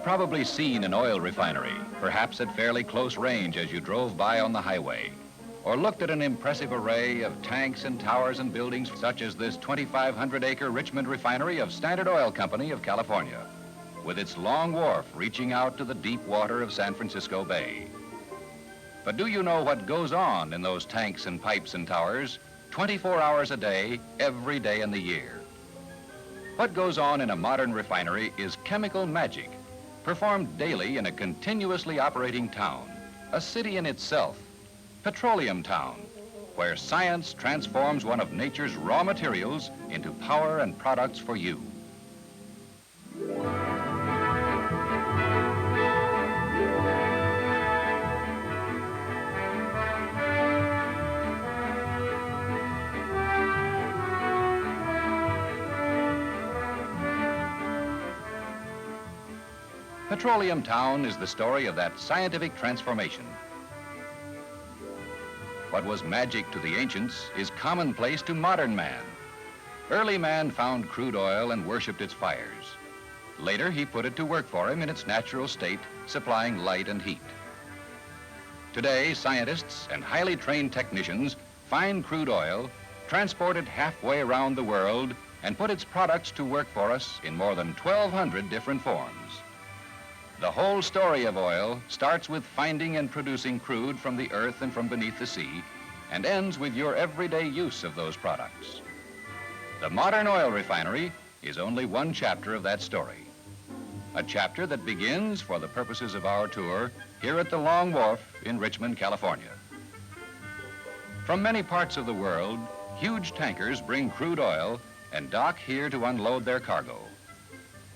You've probably seen an oil refinery, perhaps at fairly close range as you drove by on the highway, or looked at an impressive array of tanks and towers and buildings such as this 2,500-acre Richmond refinery of Standard Oil Company of California, with its long wharf reaching out to the deep water of San Francisco Bay. But do you know what goes on in those tanks and pipes and towers 24 hours a day, every day in the year? What goes on in a modern refinery is chemical magic, performed daily in a continuously operating town, a city in itself, Petroleum Town, where science transforms one of nature's raw materials into power and products for you. Petroleum Town is the story of that scientific transformation. What was magic to the ancients is commonplace to modern man. Early man found crude oil and worshipped its fires. Later, he put it to work for him in its natural state, supplying light and heat. Today, scientists and highly trained technicians find crude oil, transport it halfway around the world, and put its products to work for us in more than 1,200 different forms. The whole story of oil starts with finding and producing crude from the earth and from beneath the sea, and ends with your everyday use of those products. The modern oil refinery is only one chapter of that story. A chapter that begins, for the purposes of our tour, here at the Long Wharf in Richmond, California. From many parts of the world, huge tankers bring crude oil and dock here to unload their cargo.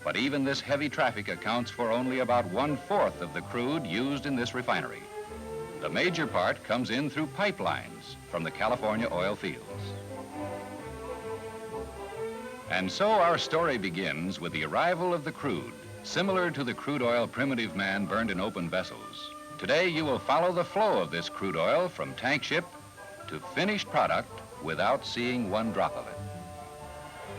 But even this heavy traffic accounts for only about 1/4 of the crude used in this refinery. The major part comes in through pipelines from the California oil fields. And so our story begins with the arrival of the crude, similar to the crude oil primitive man burned in open vessels. Today you will follow the flow of this crude oil from tank ship to finished product without seeing one drop of it.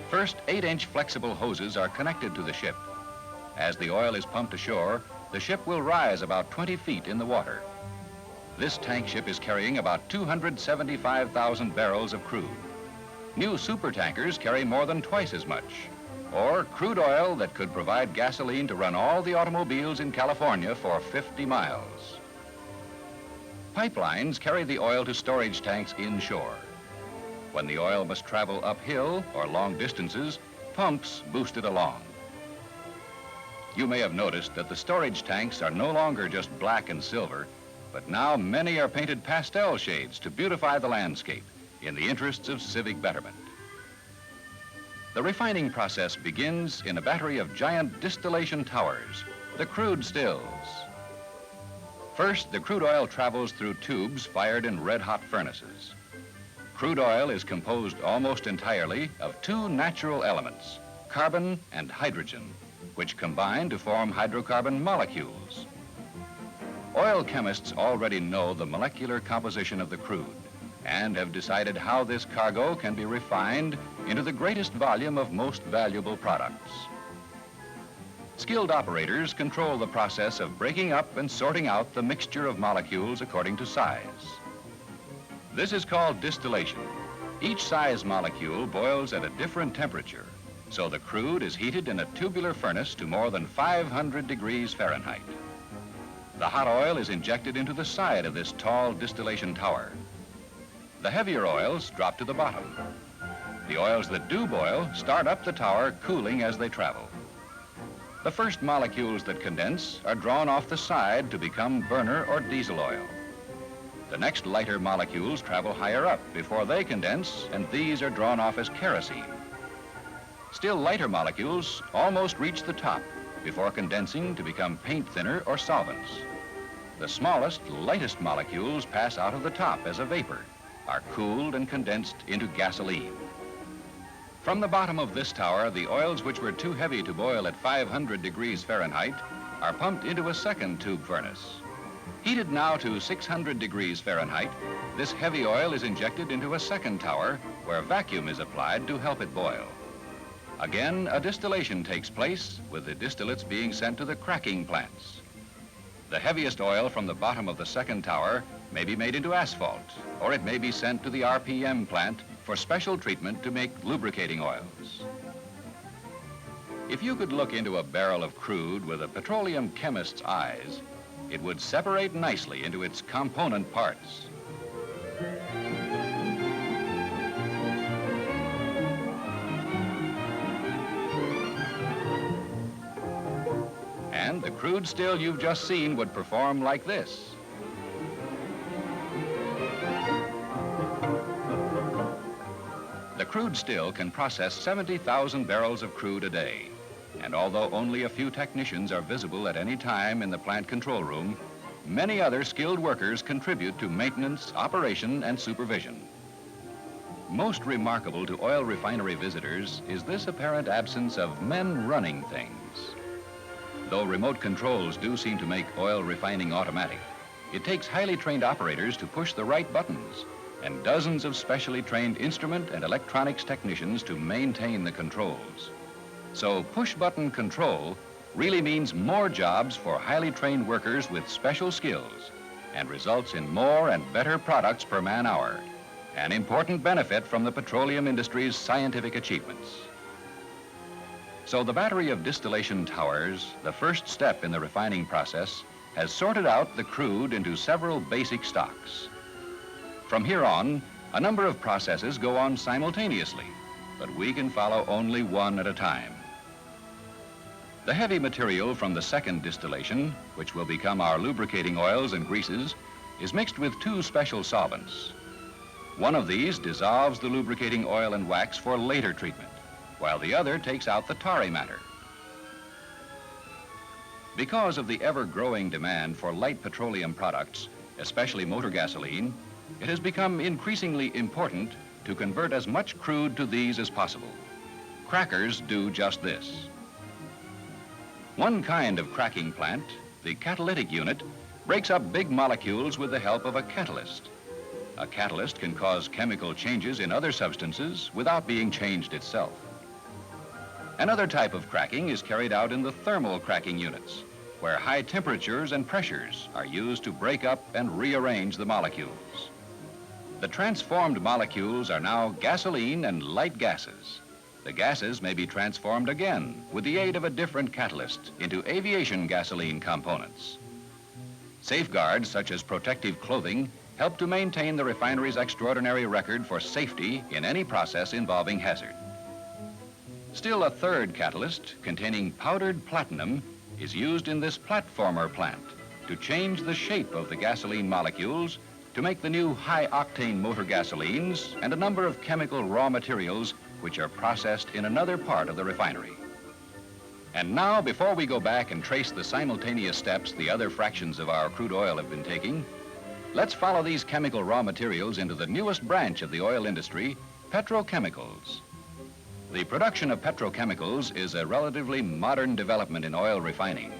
First, 8-inch flexible hoses are connected to the ship. As the oil is pumped ashore, the ship will rise about 20 feet in the water. This tank ship is carrying about 275,000 barrels of crude. New super tankers carry more than twice as much, or crude oil that could provide gasoline to run all the automobiles in California for 50 miles. Pipelines carry the oil to storage tanks inshore. When the oil must travel uphill or long distances, pumps boost it along. You may have noticed that the storage tanks are no longer just black and silver, but now many are painted pastel shades to beautify the landscape in the interests of civic betterment. The refining process begins in a battery of giant distillation towers, the crude stills. First, the crude oil travels through tubes fired in red-hot furnaces. Crude oil is composed almost entirely of two natural elements, carbon and hydrogen, which combine to form hydrocarbon molecules. Oil chemists already know the molecular composition of the crude and have decided how this cargo can be refined into the greatest volume of most valuable products. Skilled operators control the process of breaking up and sorting out the mixture of molecules according to size. This is called distillation. Each size molecule boils at a different temperature, so the crude is heated in a tubular furnace to more than 500 degrees Fahrenheit. The hot oil is injected into the side of this tall distillation tower. The heavier oils drop to the bottom. The oils that do boil start up the tower, cooling as they travel. The first molecules that condense are drawn off the side to become burner or diesel oil. The next lighter molecules travel higher up before they condense, and these are drawn off as kerosene. Still lighter molecules almost reach the top before condensing to become paint thinner or solvents. The smallest, lightest molecules pass out of the top as a vapor, are cooled and condensed into gasoline. From the bottom of this tower, the oils which were too heavy to boil at 500 degrees Fahrenheit are pumped into a second tube furnace. Heated now to 600 degrees Fahrenheit, this heavy oil is injected into a second tower where vacuum is applied to help it boil. Again, a distillation takes place, with the distillates being sent to the cracking plants. The heaviest oil from the bottom of the second tower may be made into asphalt, or it may be sent to the RPM plant for special treatment to make lubricating oils. If you could look into a barrel of crude with a petroleum chemist's eyes, it would separate nicely into its component parts. And the crude still you've just seen would perform like this. The crude still can process 70,000 barrels of crude a day. And although only a few technicians are visible at any time in the plant control room, many other skilled workers contribute to maintenance, operation, and supervision. Most remarkable to oil refinery visitors is this apparent absence of men running things. Though remote controls do seem to make oil refining automatic, it takes highly trained operators to push the right buttons and dozens of specially trained instrument and electronics technicians to maintain the controls. So push-button control really means more jobs for highly trained workers with special skills and results in more and better products per man-hour, an important benefit from the petroleum industry's scientific achievements. So the battery of distillation towers, the first step in the refining process, has sorted out the crude into several basic stocks. From here on, a number of processes go on simultaneously, but we can follow only one at a time. The heavy material from the second distillation, which will become our lubricating oils and greases, is mixed with two special solvents. One of these dissolves the lubricating oil and wax for later treatment, while the other takes out the tarry matter. Because of the ever-growing demand for light petroleum products, especially motor gasoline, it has become increasingly important to convert as much crude to these as possible. Crackers do just this. One kind of cracking plant, the catalytic unit, breaks up big molecules with the help of a catalyst. A catalyst can cause chemical changes in other substances without being changed itself. Another type of cracking is carried out in the thermal cracking units, where high temperatures and pressures are used to break up and rearrange the molecules. The transformed molecules are now gasoline and light gases. The gases may be transformed again with the aid of a different catalyst into aviation gasoline components. Safeguards such as protective clothing help to maintain the refinery's extraordinary record for safety in any process involving hazard. Still, a third catalyst containing powdered platinum is used in this platformer plant to change the shape of the gasoline molecules to make the new high-octane motor gasolines and a number of chemical raw materials which are processed in another part of the refinery. And now, before we go back and trace the simultaneous steps the other fractions of our crude oil have been taking, let's follow these chemical raw materials into the newest branch of the oil industry, petrochemicals. The production of petrochemicals is a relatively modern development in oil refining.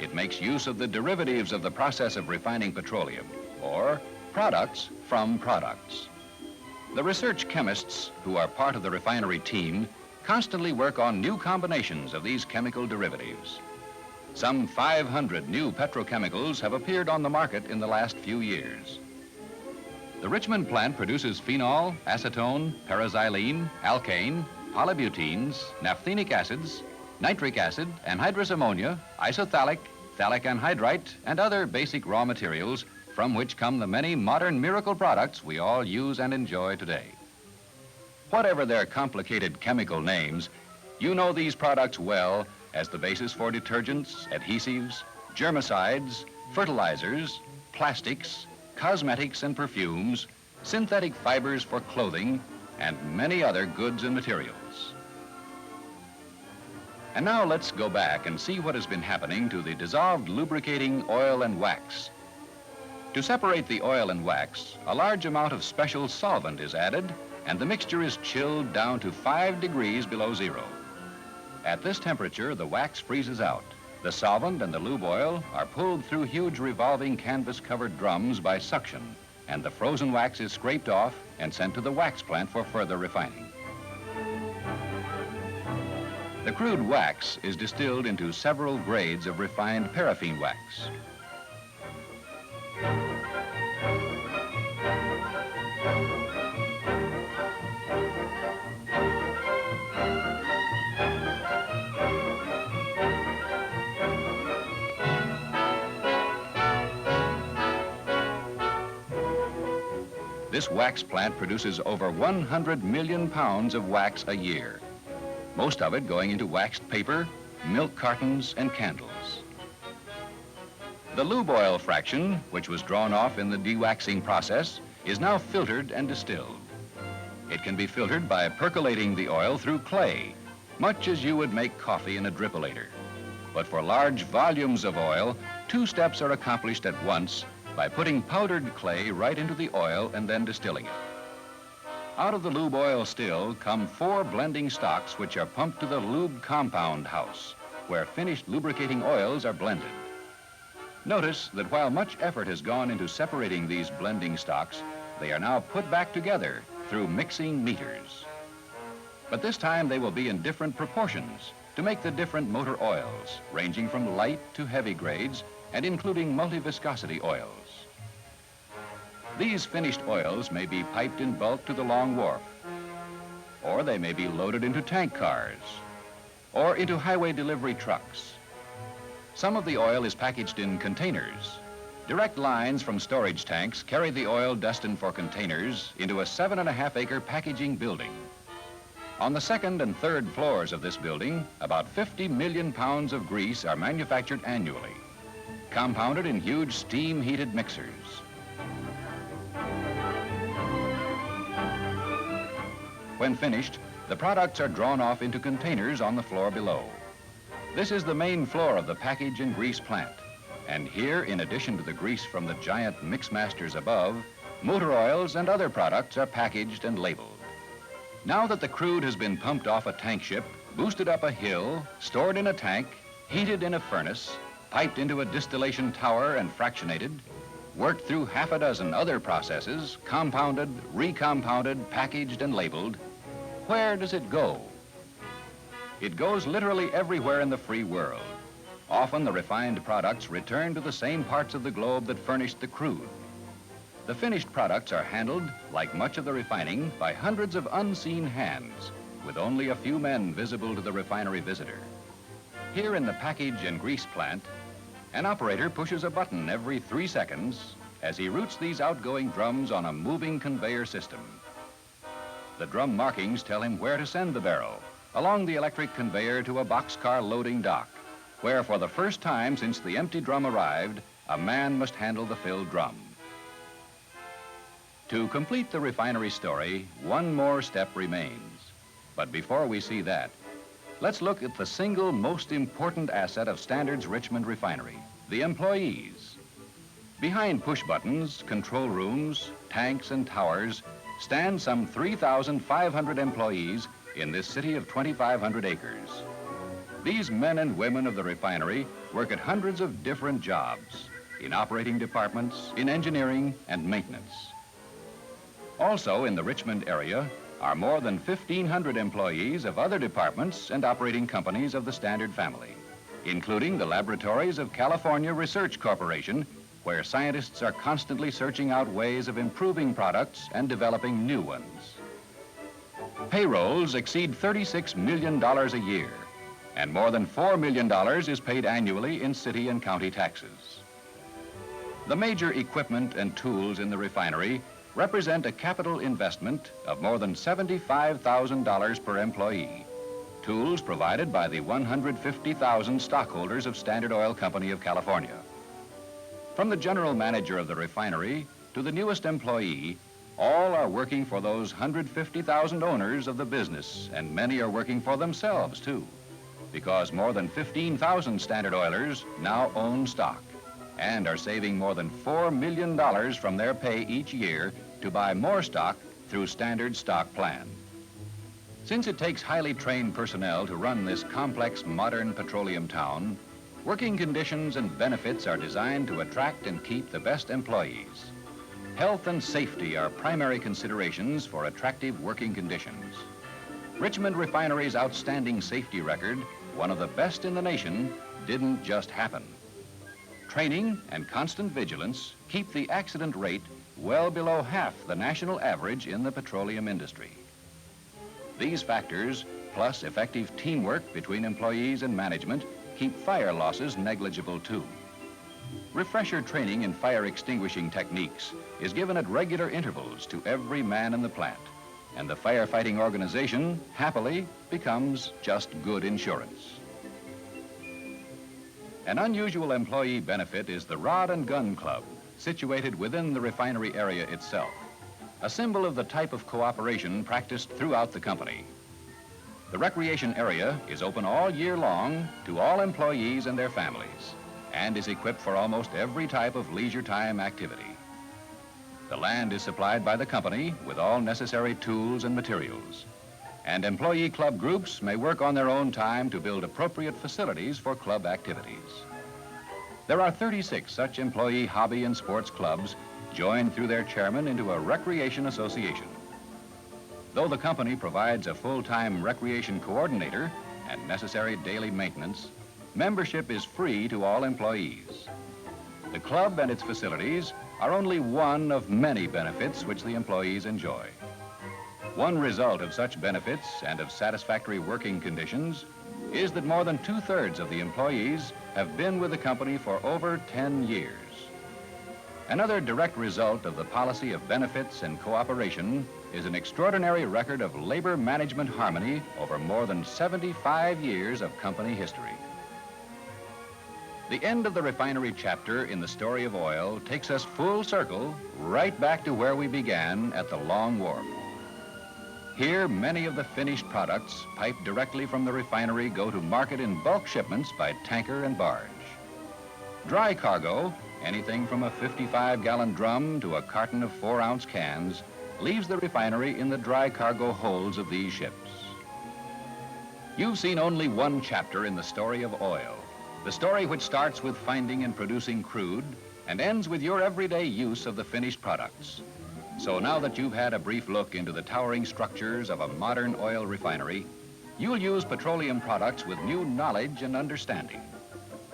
It makes use of the derivatives of the process of refining petroleum, or products from products. The research chemists who are part of the refinery team constantly work on new combinations of these chemical derivatives. Some 500 new petrochemicals have appeared on the market in the last few years. The Richmond plant produces phenol, acetone, paraxylene, alkane, polybutenes, naphthenic acids, nitric acid, anhydrous ammonia, isophthalic, phthalic anhydrite, and other basic raw materials from which come the many modern miracle products we all use and enjoy today. Whatever their complicated chemical names, you know these products well as the basis for detergents, adhesives, germicides, fertilizers, plastics, cosmetics and perfumes, synthetic fibers for clothing, and many other goods and materials. And now let's go back and see what has been happening to the dissolved lubricating oil and wax. To separate the oil and wax, a large amount of special solvent is added, and the mixture is chilled down to 5 degrees below zero. At this temperature, the wax freezes out. The solvent and the lube oil are pulled through huge revolving canvas-covered drums by suction, and the frozen wax is scraped off and sent to the wax plant for further refining. The crude wax is distilled into several grades of refined paraffin wax. This wax plant produces over 100 million pounds of wax a year, most of it going into waxed paper, milk cartons, and candles. The lube oil fraction, which was drawn off in the dewaxing process, is now filtered and distilled. It can be filtered by percolating the oil through clay, much as you would make coffee in a drippolator. But for large volumes of oil, two steps are accomplished at once by putting powdered clay right into the oil and then distilling it. Out of the lube oil still come 4 blending stocks which are pumped to the lube compound house, where finished lubricating oils are blended. Notice that while much effort has gone into separating these blending stocks, they are now put back together through mixing meters. But this time they will be in different proportions to make the different motor oils, ranging from light to heavy grades and including multi-viscosity oils. These finished oils may be piped in bulk to the long wharf, or they may be loaded into tank cars, or into highway delivery trucks. Some of the oil is packaged in containers. Direct lines from storage tanks carry the oil destined for containers into a 7.5-acre packaging building. On the 2nd and 3rd floors of this building, about 50 million pounds of grease are manufactured annually, compounded in huge steam-heated mixers. When finished, the products are drawn off into containers on the floor below. This is the main floor of the package and grease plant. And here, in addition to the grease from the giant mixmasters above, motor oils and other products are packaged and labeled. Now that the crude has been pumped off a tank ship, boosted up a hill, stored in a tank, heated in a furnace, piped into a distillation tower and fractionated, worked through half a dozen other processes, compounded, recompounded, packaged, and labeled, where does it go? It goes literally everywhere in the free world. Often the refined products return to the same parts of the globe that furnished the crude. The finished products are handled, like much of the refining, by hundreds of unseen hands, with only a few men visible to the refinery visitor. Here in the package and grease plant, an operator pushes a button every 3 seconds as he routes these outgoing drums on a moving conveyor system. The drum markings tell him where to send the barrel, along the electric conveyor to a boxcar loading dock, where for the first time since the empty drum arrived, a man must handle the filled drum. To complete the refinery story, one more step remains. But before we see that, let's look at the single most important asset of Standard's Richmond refinery, the employees. Behind push buttons, control rooms, tanks, and towers stand some 3,500 employees in this city of 2,500 acres. These men and women of the refinery work at hundreds of different jobs, in operating departments, in engineering, and maintenance. Also in the Richmond area are more than 1,500 employees of other departments and operating companies of the Standard family, including the laboratories of California Research Corporation, where scientists are constantly searching out ways of improving products and developing new ones. Payrolls exceed $36 million a year, and more than $4 million is paid annually in city and county taxes. The major equipment and tools in the refinery represent a capital investment of more than $75,000 per employee. Tools provided by the 150,000 stockholders of Standard Oil Company of California. From the general manager of the refinery to the newest employee, all are working for those 150,000 owners of the business, and many are working for themselves too, because more than 15,000 Standard Oilers now own stock and are saving more than $4 million from their pay each year to buy more stock through Standard's stock plan. Since it takes highly trained personnel to run this complex modern petroleum town, working conditions and benefits are designed to attract and keep the best employees. Health and safety are primary considerations for attractive working conditions. Richmond Refinery's outstanding safety record, one of the best in the nation, didn't just happen. Training and constant vigilance keep the accident rate well below half the national average in the petroleum industry. These factors, plus effective teamwork between employees and management, keep fire losses negligible too. Refresher training in fire extinguishing techniques is given at regular intervals to every man in the plant, and the firefighting organization happily becomes just good insurance. An unusual employee benefit is the Rod and Gun Club, situated within the refinery area itself, a symbol of the type of cooperation practiced throughout the company. The recreation area is open all year long to all employees and their families, and is equipped for almost every type of leisure time activity. The land is supplied by the company with all necessary tools and materials, and employee club groups may work on their own time to build appropriate facilities for club activities. There are 36 such employee hobby and sports clubs joined through their chairman into a recreation association. Though the company provides a full-time recreation coordinator and necessary daily maintenance, membership is free to all employees. The club and its facilities are only one of many benefits which the employees enjoy. One result of such benefits and of satisfactory working conditions is that more than 2/3 of the employees have been with the company for over 10 years. Another direct result of the policy of benefits and cooperation is an extraordinary record of labor management harmony over more than 75 years of company history. The end of the refinery chapter in the story of oil takes us full circle right back to where we began at the Long Wharf. Here, many of the finished products piped directly from the refinery go to market in bulk shipments by tanker and barge. Dry cargo, anything from a 55-gallon drum to a carton of 4-ounce cans, leaves the refinery in the dry cargo holds of these ships. You've seen only one chapter in the story of oil, the story which starts with finding and producing crude and ends with your everyday use of the finished products. So now that you've had a brief look into the towering structures of a modern oil refinery, you'll use petroleum products with new knowledge and understanding.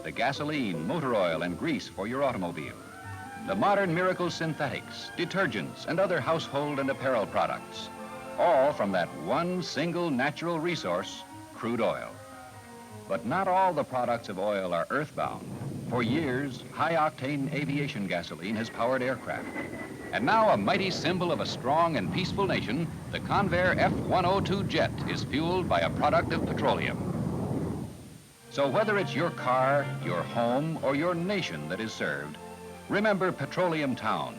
The gasoline, motor oil, and grease for your automobile. The modern miracle synthetics, detergents, and other household and apparel products. All from that one single natural resource, crude oil. But not all the products of oil are earthbound. For years, high-octane aviation gasoline has powered aircraft. And now a mighty symbol of a strong and peaceful nation, the Convair F-102 jet is fueled by a product of petroleum. So whether it's your car, your home, or your nation that is served, remember Petroleum Town,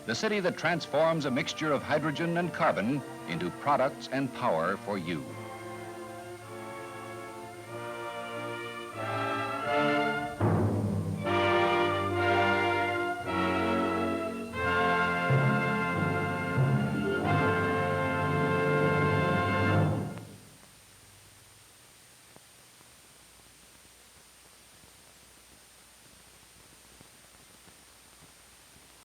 the city that transforms a mixture of hydrogen and carbon into products and power for you.